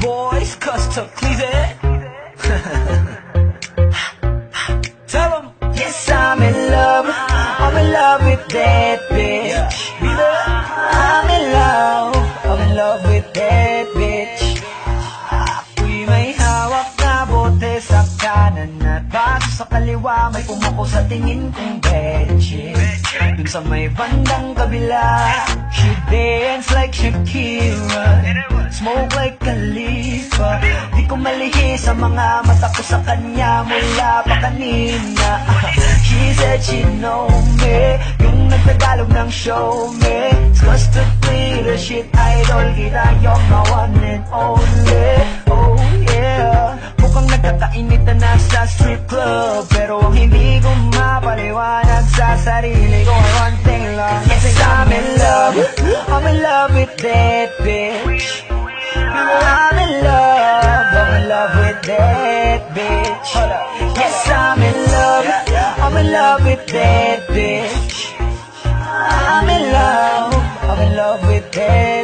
boys, custom cleavage. Tell them. Yes, I'm in love with that bitch. I'm in love with that bitch. Ako'y may hawak na bote sa kanan at baso sa kaliwa, may pumuko sa tingin kong betche. Dun sa may bandang kabila, she dance like Shakira, smoke like Khalifa. Di ko malihi sa mga mata ko sa kanya mula pa kanina. She said she know me, yung nagtagalog ng show me. It's cause to play the shit idol, kita yung my one and only. Oh yeah, mukhang nagkakainitan na sa strip club, pero ang hindi ko mapaliwanag sa sarili ko ay one thing lang. Yes, I'm in love with that bitch. I'm in love with that bitch. Yes, I'm in love with that bitch. I'm in love with that